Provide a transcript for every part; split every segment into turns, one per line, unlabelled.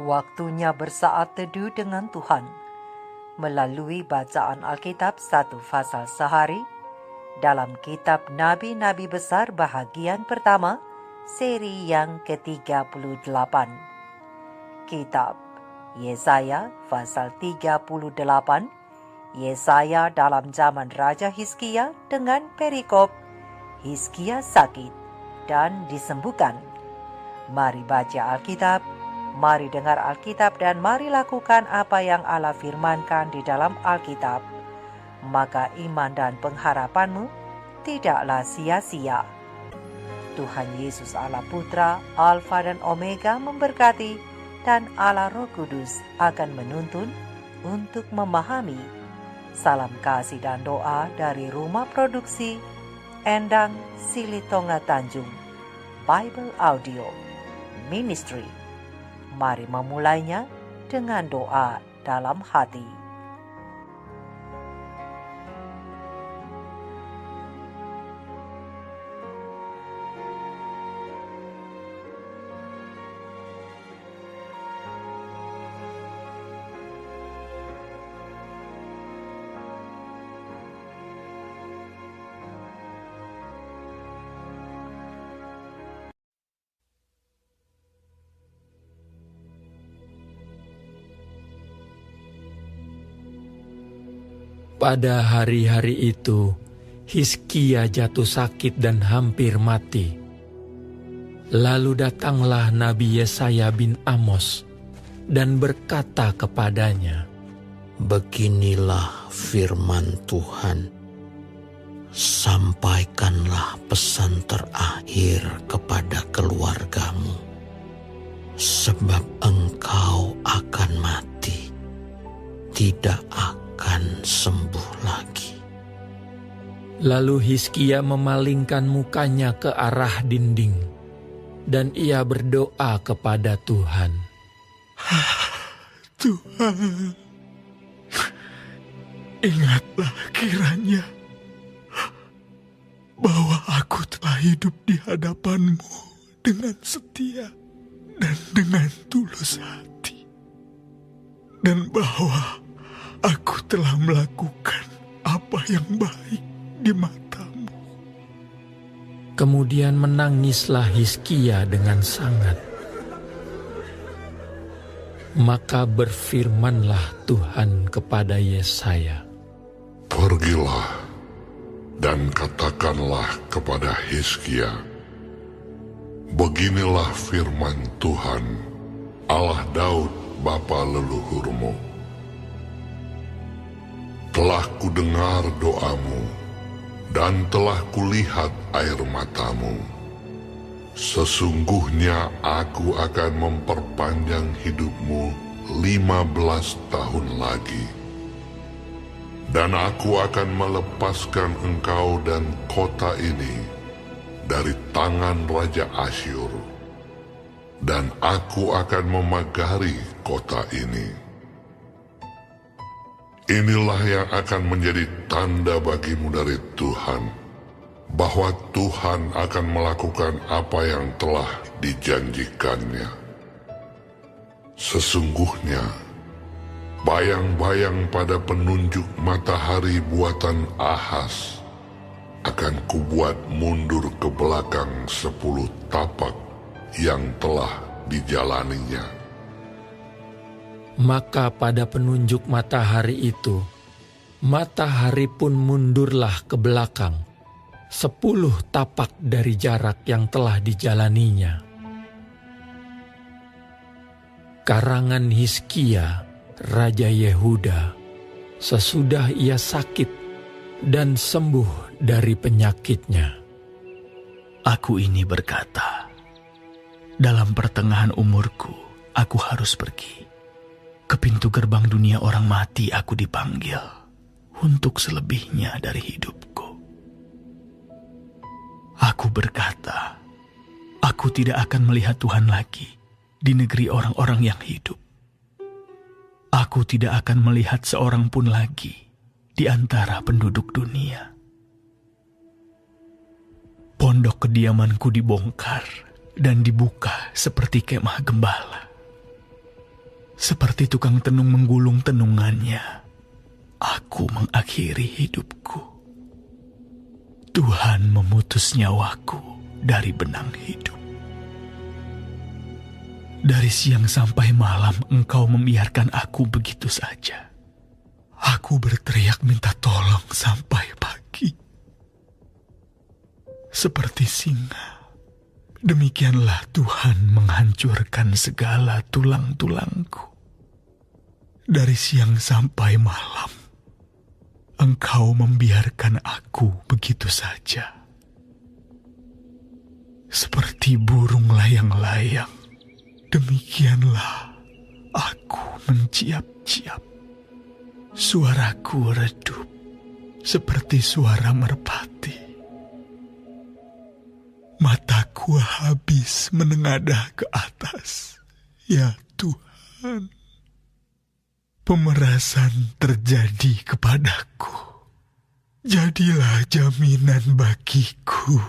Waktunya bersaat teduh dengan Tuhan melalui bacaan Alkitab satu pasal sehari dalam kitab Nabi-Nabi Besar bahagian pertama, seri yang ke-38. Kitab Yesaya pasal 38, Yesaya dalam zaman Raja Hizkia dengan perikop Hizkia sakit dan disembuhkan. Mari baca Alkitab, mari dengar Alkitab, dan mari lakukan apa yang Allah firmankan di dalam Alkitab. Maka iman dan pengharapanmu tidaklah sia-sia. Tuhan Yesus Allah Putra, Alfa dan Omega memberkati, dan Allah Roh Kudus akan menuntun untuk memahami. Salam kasih dan doa dari Rumah Produksi Endang Silitonga Tanjung Bible Audio Ministry. Mari memulainya dengan doa dalam hati.
Pada hari-hari itu, Hizkia jatuh sakit dan hampir mati. Lalu datanglah Nabi Yesaya bin Amos dan berkata kepadanya,
"Beginilah firman Tuhan, sampaikanlah pesan terakhir kepada keluargamu, sebab engkau akan mati, tidak akan sembuh lagi."
Lalu Hizkia memalingkan mukanya ke arah dinding, dan ia berdoa kepada Tuhan.
Tuhan, ingatlah kiranya bahwa aku telah hidup di hadapan-Mu dengan setia dan dengan tulus hati, dan bahwa aku telah melakukan apa yang baik di mata-Mu.
Kemudian menangislah Hizkia dengan sangat. Maka berfirmanlah Tuhan kepada Yesaya,
"Pergilah dan katakanlah kepada Hizkia, beginilah firman Tuhan, Allah Daud bapa leluhurmu. Telah kudengar doamu, dan telah kulihat air matamu. Sesungguhnya aku akan memperpanjang hidupmu 15 tahun lagi. Dan aku akan melepaskan engkau dan kota ini dari tangan Raja Asyur. Dan aku akan memagari kota ini. Inilah yang akan menjadi tanda bagimu dari Tuhan, bahwa Tuhan akan melakukan apa yang telah dijanjikannya. Sesungguhnya, bayang-bayang pada penunjuk matahari buatan Ahaz akan kubuat mundur ke belakang 10 tapak yang telah dijalaninya."
Maka pada penunjuk matahari itu, matahari pun mundurlah ke belakang 10 tapak dari jarak yang telah dijalaninya. Karangan Hizkia, Raja Yehuda, sesudah ia sakit dan sembuh dari penyakitnya.
Aku ini berkata, dalam pertengahan umurku, aku harus pergi. Ke pintu gerbang dunia orang mati aku dipanggil untuk selebihnya dari hidupku. Aku berkata, aku tidak akan melihat Tuhan lagi di negeri orang-orang yang hidup. Aku tidak akan melihat seorang pun lagi di antara penduduk dunia. Pondok kediamanku dibongkar dan dibuka seperti kemah gembala. Seperti tukang tenung menggulung tenungannya, aku mengakhiri hidupku. Tuhan memutus nyawaku dari benang hidup. Dari siang sampai malam Engkau membiarkan aku begitu saja. Aku berteriak minta tolong sampai pagi. Seperti singa, demikianlah Tuhan menghancurkan segala tulang-tulangku. Dari siang sampai malam, Engkau membiarkan aku begitu saja. Seperti burung layang-layang, demikianlah aku menciap-ciap. Suaraku redup seperti suara merpati. Mataku habis menengadah ke atas, ya Tuhan. Pemerasan terjadi kepadaku. Jadilah jaminan bagiku.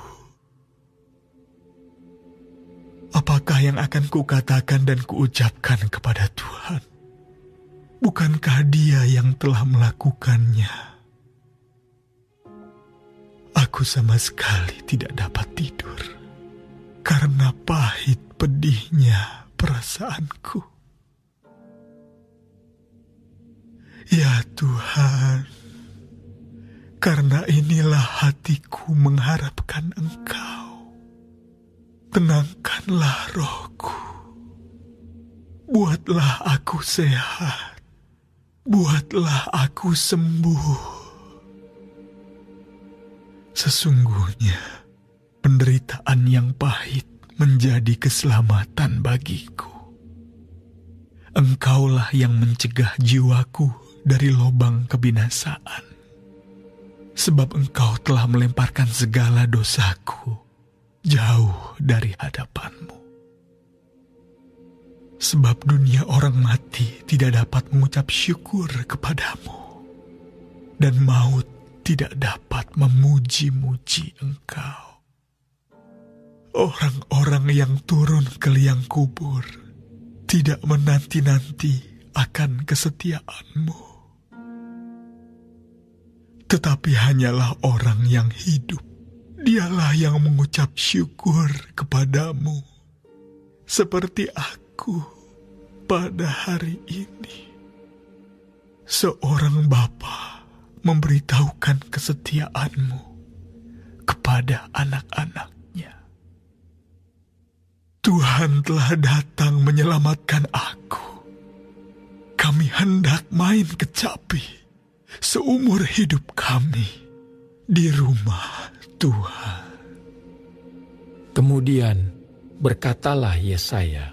Apakah yang akan kukatakan dan kuucapkan kepada Tuhan? Bukankah Dia yang telah melakukannya? Aku sama sekali tidak dapat tidur karena pahit pedihnya perasaanku. Ya Tuhan, karena inilah hatiku mengharapkan Engkau. Tenangkanlah rohku. Buatlah aku sehat. Buatlah aku sembuh. Sesungguhnya, penderitaan yang pahit menjadi keselamatan bagiku. Engkaulah yang mencegah jiwaku dari lubang kebinasaan. Sebab Engkau telah melemparkan segala dosaku jauh dari hadapan-Mu. Sebab dunia orang mati tidak dapat mengucap syukur kepadamu, dan maut tidak dapat memuji-muji Engkau. Orang-orang yang turun ke liang kubur tidak menanti-nanti akan kesetiaan-Mu. Tetapi hanyalah orang yang hidup, dialah yang mengucap syukur kepadamu, seperti aku pada hari ini. Seorang bapa memberitahukan kesetiaan-Mu kepada anak-anaknya. Tuhan telah datang menyelamatkan aku. Kami hendak main kecapi seumur hidup kami di rumah Tuhan.
Kemudian berkatalah Yesaya,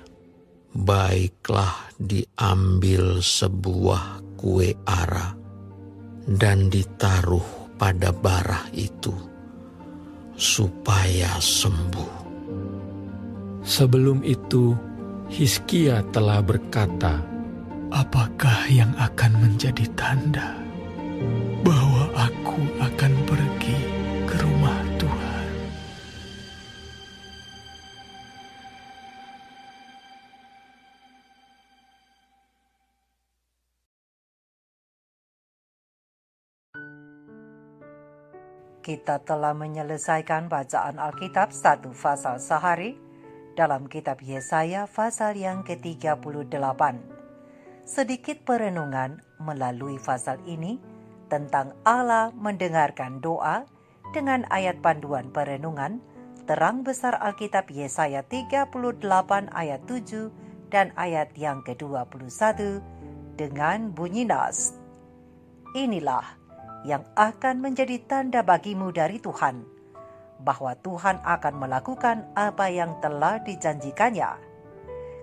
Baiklah diambil sebuah kue ara dan ditaruh pada bara itu, supaya sembuh.
sebelum itu Hizkia telah berkata,
Apakah yang akan menjadi tanda bahwa aku akan pergi ke rumah Tuhan?
Kita telah menyelesaikan bacaan Alkitab 1 pasal sehari dalam kitab Yesaya pasal yang ke-38. Sedikit perenungan melalui pasal ini tentang Allah mendengarkan doa dengan ayat panduan perenungan terang besar Alkitab Yesaya 38 ayat 7 dan ayat yang ke-21 dengan bunyi nas. Inilah yang akan menjadi tanda bagimu dari Tuhan, bahwa Tuhan akan melakukan apa yang telah dijanjikannya.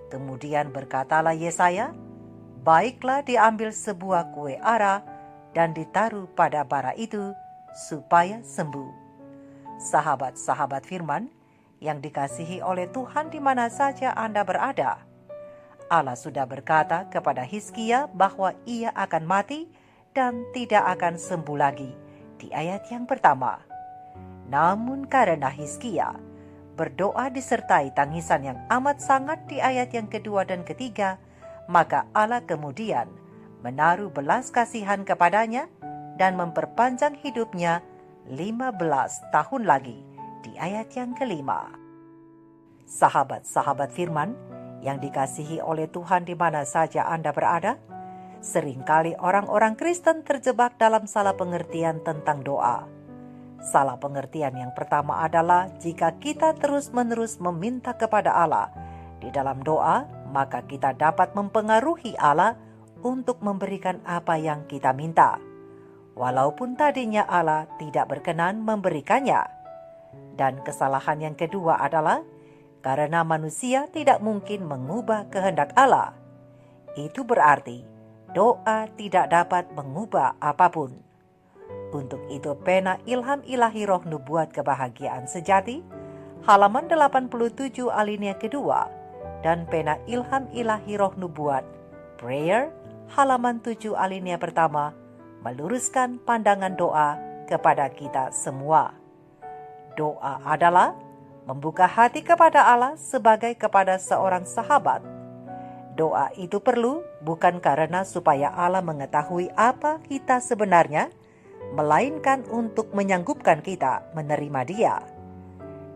Kemudian berkatalah Yesaya, baiklah diambil sebuah kue ara dan ditaruh pada bara itu supaya sembuh. Sahabat-sahabat firman yang dikasihi oleh Tuhan di mana saja Anda berada, Allah sudah berkata kepada Hizkia bahwa ia akan mati dan tidak akan sembuh lagi di ayat yang pertama. Namun karena Hizkia berdoa disertai tangisan yang amat sangat di ayat yang kedua dan ketiga, Maka Allah kemudian menaruh belas kasihan kepadanya dan memperpanjang hidupnya 15 tahun lagi di ayat yang kelima. Sahabat-sahabat firman yang dikasihi oleh Tuhan di mana saja Anda berada, seringkali orang-orang Kristen terjebak dalam salah pengertian tentang doa. Salah pengertian yang pertama adalah jika kita terus-menerus meminta kepada Allah di dalam doa, maka kita dapat mempengaruhi Allah untuk memberikan apa yang kita minta, walaupun tadinya Allah tidak berkenan memberikannya. Dan kesalahan yang kedua adalah karena manusia tidak mungkin mengubah kehendak Allah. Itu berarti doa tidak dapat mengubah apapun. Untuk itu pena Ilham Ilahi Roh Nubuat Kebahagiaan Sejati, halaman 87 alinea kedua, dan pena Ilham Ilahi Roh Nubuat Prayer, halaman 7 alinea pertama, meluruskan pandangan doa kepada kita semua. Doa adalah membuka hati kepada Allah sebagai kepada seorang sahabat. Doa itu perlu bukan karena supaya Allah mengetahui apa kita sebenarnya, melainkan untuk menyanggupkan kita menerima Dia.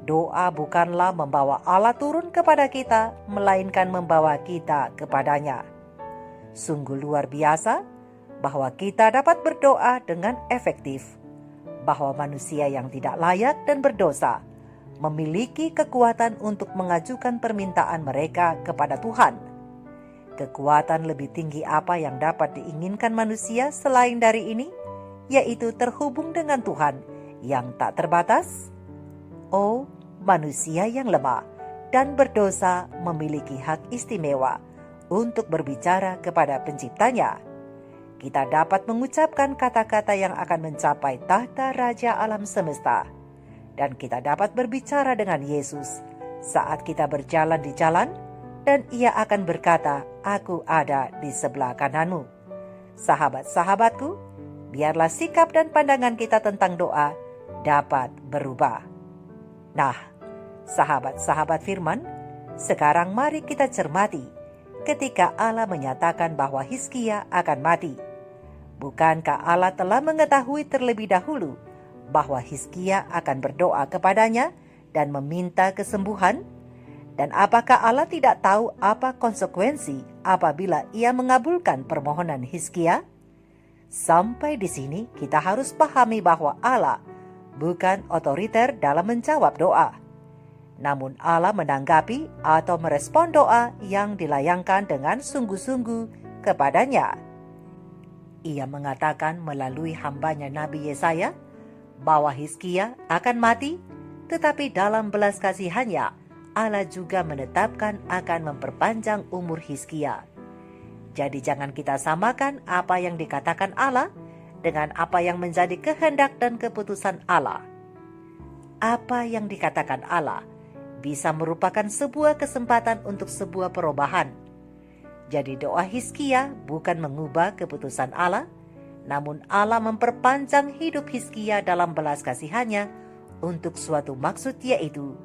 Doa bukanlah membawa Allah turun kepada kita, melainkan membawa kita kepadanya. Sungguh luar biasa bahwa kita dapat berdoa dengan efektif, bahwa manusia yang tidak layak dan berdosa memiliki kekuatan untuk mengajukan permintaan mereka kepada Tuhan. Kekuatan lebih tinggi apa yang dapat diinginkan manusia selain dari ini, yaitu terhubung dengan Tuhan yang tak terbatas? Oh, manusia yang lemah dan berdosa memiliki hak istimewa untuk berbicara kepada penciptanya. Kita dapat mengucapkan kata-kata yang akan mencapai tahta Raja alam semesta. Dan kita dapat berbicara dengan Yesus saat kita berjalan di jalan, dan Ia akan berkata, "Aku ada di sebelah kananmu." Sahabat-sahabatku, biarlah sikap dan pandangan kita tentang doa dapat berubah. Nah, sahabat-sahabat firman, sekarang mari kita cermati ketika Allah menyatakan bahwa Hizkia akan mati. Bukankah Allah telah mengetahui terlebih dahulu bahwa Hizkia akan berdoa kepadanya dan meminta kesembuhan? Dan apakah Allah tidak tahu apa konsekuensi apabila Ia mengabulkan permohonan Hizkia? Sampai di sini kita harus pahami bahwa Allah bukan otoriter dalam menjawab doa. Namun Allah menanggapi atau merespon doa yang dilayangkan dengan sungguh-sungguh kepadanya. Ia mengatakan melalui hambanya Nabi Yesaya bahwa Hizkia akan mati, tetapi dalam belas kasihannya Allah juga menetapkan akan memperpanjang umur Hizkia. Jadi jangan kita samakan apa yang dikatakan Allah dengan apa yang menjadi kehendak dan keputusan Allah. Apa yang dikatakan Allah bisa merupakan sebuah kesempatan untuk sebuah perubahan. Jadi doa Hizkia bukan mengubah keputusan Allah, namun Allah memperpanjang hidup Hizkia dalam belas kasihannya untuk suatu maksud, yaitu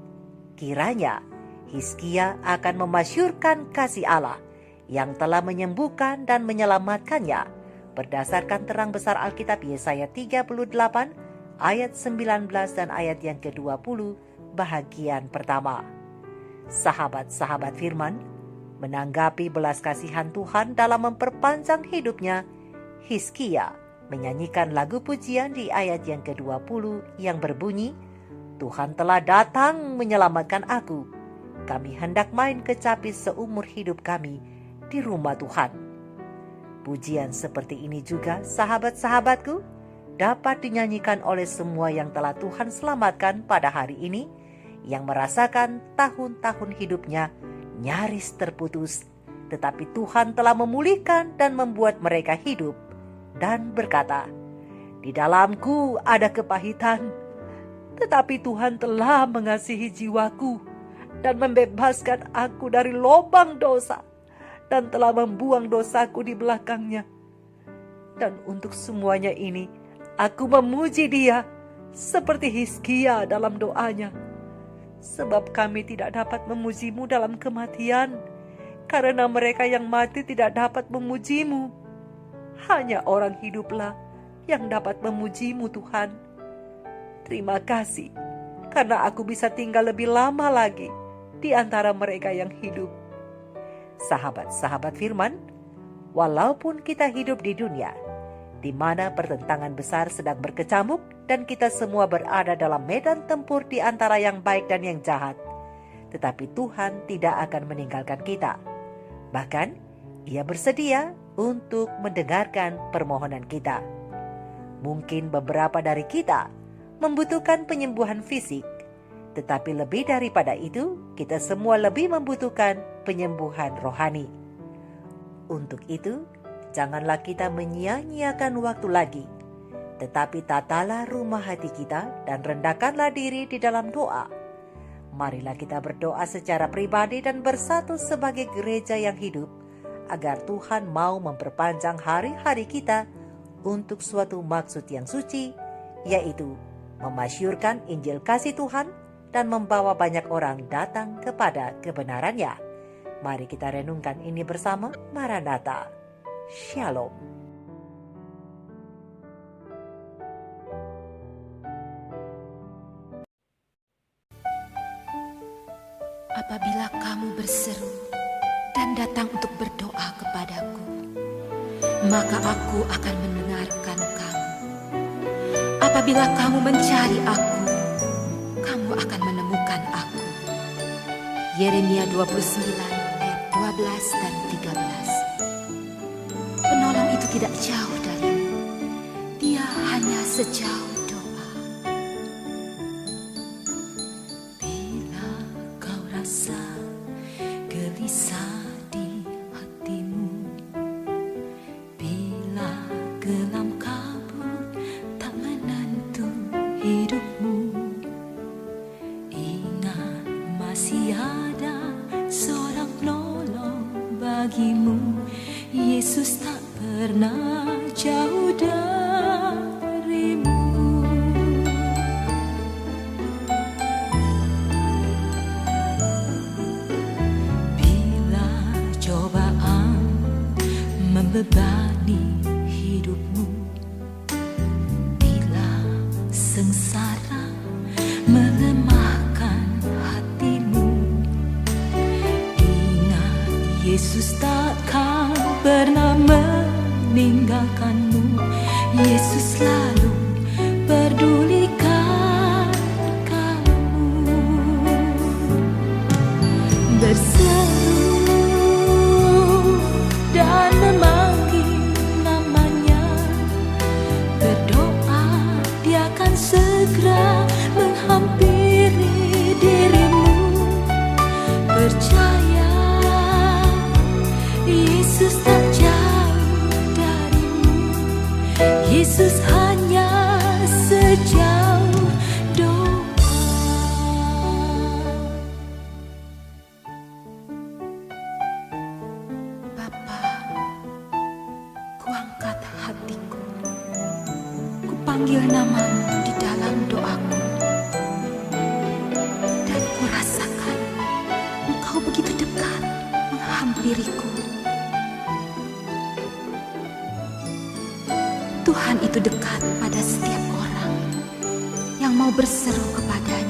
kiranya Hizkia akan memasyurkan kasih Allah yang telah menyembuhkan dan menyelamatkannya berdasarkan terang besar Alkitab Yesaya 38 ayat 19 dan ayat yang ke-20 bahagian pertama. Sahabat-sahabat firman, menanggapi belas kasihan Tuhan dalam memperpanjang hidupnya, Hizkia menyanyikan lagu pujian di ayat yang ke-20 yang berbunyi, "Tuhan telah datang menyelamatkan aku. Kami hendak main kecapi seumur hidup kami di rumah Tuhan." Pujian seperti ini juga, sahabat-sahabatku, dapat dinyanyikan oleh semua yang telah Tuhan selamatkan pada hari ini, yang merasakan tahun-tahun hidupnya nyaris terputus, tetapi Tuhan telah memulihkan dan membuat mereka hidup, dan berkata, "Di dalamku ada kepahitan, tetapi Tuhan telah mengasihi jiwaku dan membebaskan aku dari lubang dosa dan telah membuang dosaku di belakangnya. Dan untuk semuanya ini, aku memuji Dia seperti Hizkia dalam doanya. Sebab kami tidak dapat memuji-Mu dalam kematian, karena mereka yang mati tidak dapat memuji-Mu. Hanya orang hiduplah yang dapat memuji-Mu, Tuhan. Terima kasih, karena aku bisa tinggal lebih lama lagi di antara mereka yang hidup. Sahabat-sahabat firman, walaupun kita hidup di dunia, di mana pertentangan besar sedang berkecamuk dan kita semua berada dalam medan tempur di antara yang baik dan yang jahat, tetapi Tuhan tidak akan meninggalkan kita. Bahkan, Ia bersedia untuk mendengarkan permohonan kita. Mungkin beberapa dari kita membutuhkan penyembuhan fisik, tetapi lebih daripada itu, kita semua lebih membutuhkan penyembuhan rohani. Untuk itu, janganlah kita menyia-nyiakan waktu lagi, tetapi tatalah rumah hati kita dan rendahkanlah diri di dalam doa. Marilah kita berdoa secara pribadi dan bersatu sebagai gereja yang hidup, agar Tuhan mau memperpanjang hari-hari kita untuk suatu maksud yang suci, yaitu memasyurkan Injil kasih Tuhan dan membawa banyak orang datang kepada kebenarannya. Mari kita renungkan ini bersama. Maranatha. Shalom.
Apabila kamu berseru dan datang untuk berdoa kepadaku, maka aku akan mendengarkan kamu. Apabila kamu mencari aku, kamu akan menemukan aku. Yeremia 29 ayat 12 dan 13. Penolong itu tidak jauh darimu, dia hanya sejauh doa. Bila kau rasa gelisah di hatimu, bila gelam kabut tak menentu hidupmu, ingat masih ada seorang penolong bagimu. Yesus tak pernah jauh darimu. Bila cobaan membebani hidupmu, bila sengsara melemahkan hatimu, ingat Yesus takkan pernah meninggalkanmu. Yesus selalu pedulikan kamu. Berseru dan memanggil namanya, berdoa dia akan segera menghampiri dirimu. Percaya Yesus tak jauh darimu. Yesus hanya sejauh doa. Bapa, kuangkat hatiku, kupanggil namamu di dalam doaku, dan kurasakan Engkau begitu dekat menghampiriku. Tuhan itu dekat pada setiap orang yang mau berseru kepadanya.